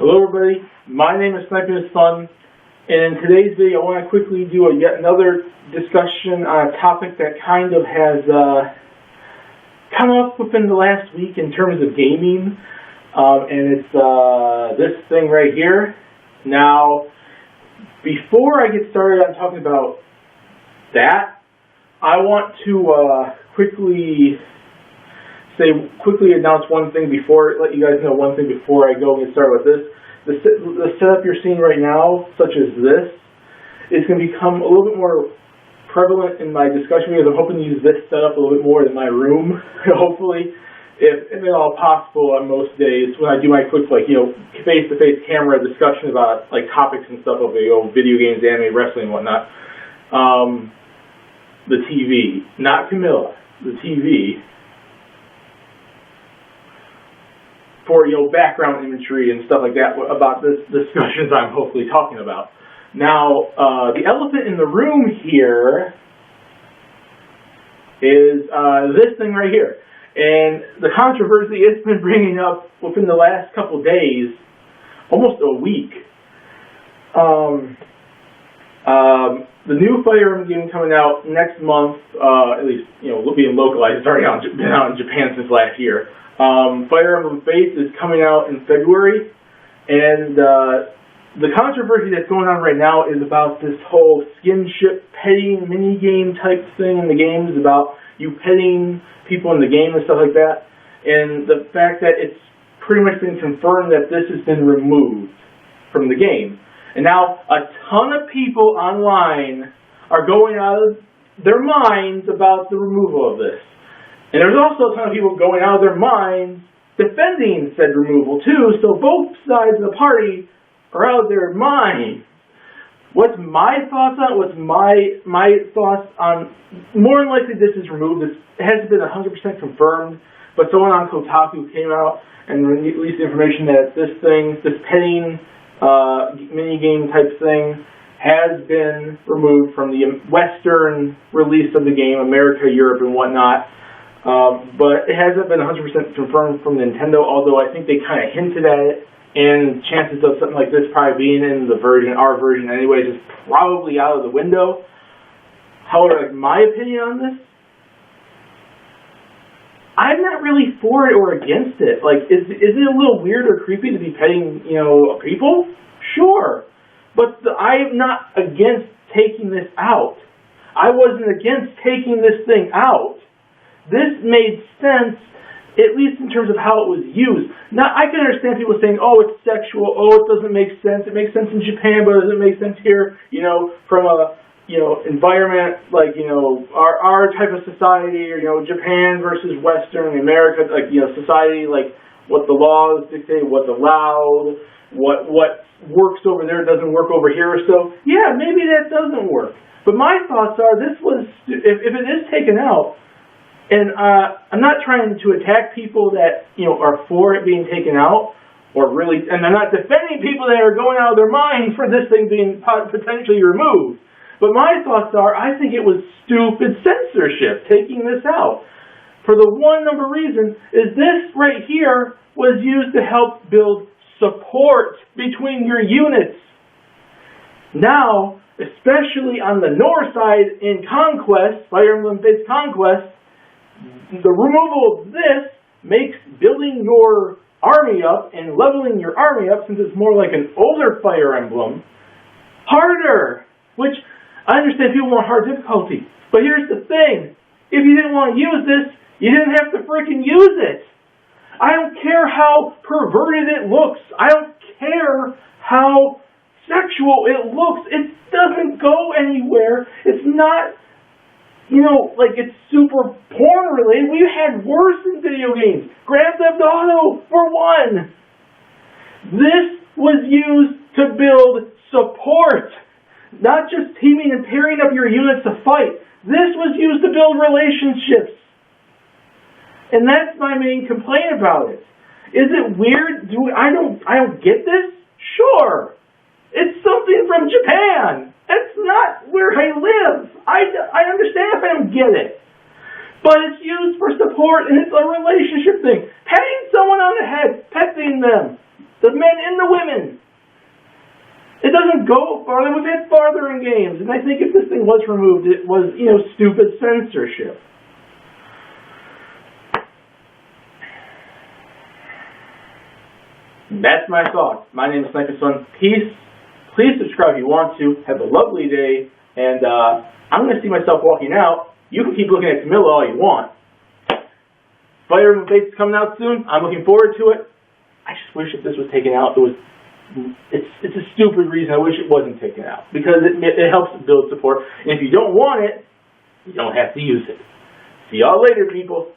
Hello everybody, my name is Sniping is Fun, and in today's video I want to quickly do yet another discussion on a topic that kind of has come up within the last week in terms of gaming, and it's this thing right here. Now, before I get started on talking about that, I want to quickly announce one thing let you guys know one thing before I go and get started with this. The setup you're seeing right now, such as this, is going to become a little bit more prevalent in my discussion because I'm hoping to use this setup a little bit more in my room, hopefully, if at all possible on most days when I do my quick, face-to-face camera discussion about, topics and stuff of, video games, anime, wrestling, and whatnot. The TV, not Camilla, the TV. For background imagery and stuff like that about this discussions I'm hopefully talking about. Now, the elephant in the room here is this thing right here, and the controversy it's been bringing up within the last couple days, almost a week. The new Fire Emblem game coming out next month, at least being localized. It's already been out in Japan since last year. Fire Emblem Fates is coming out in February, and the controversy that's going on right now is about this whole skinship petting mini-game type thing in the games, about you petting people in the game and stuff like that, and the fact that it's pretty much been confirmed that this has been removed from the game. And now a ton of people online are going out of their minds about the removal of this. And there's also a ton of people going out of their minds defending said removal too, so both sides of the party are out of their minds. What's my thoughts on it? What's my thoughts on, more than likely this is removed. It hasn't been 100% confirmed, but someone on Kotaku came out and released the information that this petting mini-game type thing has been removed from the Western release of the game, America, Europe, and whatnot. But it hasn't been 100% confirmed from Nintendo, although I think they kind of hinted at it, and chances of something like this probably being in our version anyways, is probably out of the window. However, my opinion on this, I'm not really for it or against it. Is it a little weird or creepy to be petting, people? Sure. But I'm not against taking this out. I wasn't against taking this thing out. This made sense, at least in terms of how it was used. Now, I can understand people saying, oh, it's sexual, oh, it doesn't make sense. It makes sense in Japan, but it doesn't make sense here, from a, environment, our type of society, or, Japan versus Western, America, society, what the laws dictate, what's allowed, what works over there doesn't work over here, so, yeah, maybe that doesn't work. But my thoughts are, if it is taken out, and I'm not trying to attack people that are for it being taken out, and I'm not defending people that are going out of their mind for this thing being potentially removed. But my thoughts are, I think it was stupid censorship taking this out. For the one number reason is this right here was used to help build support between your units. Now, especially on the north side in Conquest, Fire Emblem Fates Conquest, the removal of this makes building your army up and leveling your army up, since it's more like an older Fire Emblem, harder. Which, I understand people want hard difficulty. But here's the thing. If you didn't want to use this, you didn't have to freaking use it. I don't care how perverted it looks. I don't care how sexual it looks. It doesn't go anywhere. It's not... it's super porn related. We've had worse in video games. Grand Theft Auto, for one. This was used to build support. Not just teaming and pairing up your units to fight. This was used to build relationships. And that's my main complaint about it. Is it weird? I don't get this? Sure. It's something from Japan. That's not where I live. I understand if I don't get it. But it's used for support, and it's a relationship thing. Petting someone on the head, petting them. The men and the women. It doesn't go farther. We've had farther in games, and I think if this thing was removed, it was, stupid censorship. That's my thoughts. My name is Sniper Son. Peace. Please subscribe if you want to. Have a lovely day, and I'm going to see myself walking out. You can keep looking at Camilla all you want. Fire Emblem Fates is coming out soon. I'm looking forward to it. I just wish if this was taken out, it's a stupid reason. I wish it wasn't taken out because it helps build support. And if you don't want it, you don't have to use it. See y'all later, people.